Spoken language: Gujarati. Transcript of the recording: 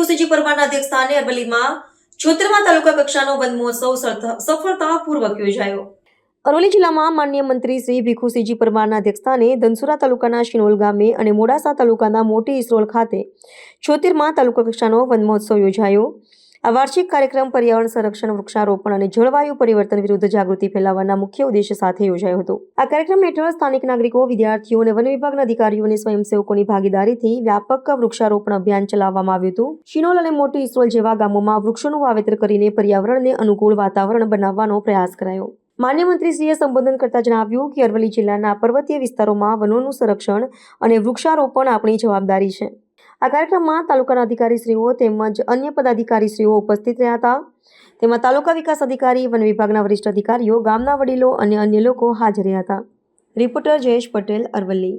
ભીખુસિંહજી પરમારના અધ્યક્ષસ્થાને અરવલ્લીમાં 76મા તાલુકા કક્ષાનો વન મહોત્સવ સફળતાપૂર્વક યોજાયો. અરવલ્લી જિલ્લામાં માનનીય મંત્રી શ્રી ભીખુસિંહજી પરમારના અધ્યક્ષસ્થાને ધનસુરા તાલુકાના શિનોલ ગામે અને મોડાસા તાલુકાના મોટી ઇસરોલ ખાતે 76મા તાલુકા કક્ષાનો વન મહોત્સવ યોજાયો. આ વાર્ષિક કાર્યક્રમ પર્યાવરણ સંરક્ષણ, વૃક્ષારોપણ અને જળવાયુ પરિવર્તન વિરુદ્ધ જાગૃતિ ફેલાવવાના મુખ્ય ઉદ્દેશ્ય સાથે યોજાયો હતો. આ કાર્યક્રમ હેઠળ સ્થાનિક નાગરિકો, વિદ્યાર્થીઓ અને વન વિભાગના અધિકારીઓ અને સ્વયંસેવકોની ભાગીદારીથી વ્યાપક વૃક્ષારોપણ અભિયાન ચલાવવામાં આવ્યું હતું. શિનોલ અને મોટી ઇસરોલ જેવા ગામોમાં વૃક્ષોનું વાવેતર કરીને પર્યાવરણને અનુકૂળ વાતાવરણ બનાવવાનો પ્રયાસ કરાયો. માન્ય મંત્રીશ્રીએ સંબોધન કરતા જણાવ્યું કે અરવલ્લી જિલ્લાના પર્વતીય વિસ્તારોમાં વનોનું સંરક્ષણ અને વૃક્ષારોપણ આપણી જવાબદારી છે. આ કાર્યક્રમમાં તાલુકાના અધિકારીશ્રીઓ તેમજ અન્ય પદાધિકારીશ્રીઓ ઉપસ્થિત રહ્યા હતા. તેમાં તાલુકા વિકાસ અધિકારી, વન વિભાગના વરિષ્ઠ અધિકારીઓ, ગામના વડીલો અને અન્ય લોકો હાજર રહ્યા હતા. રિપોર્ટર જયેશ પટેલ, અરવલ્લી.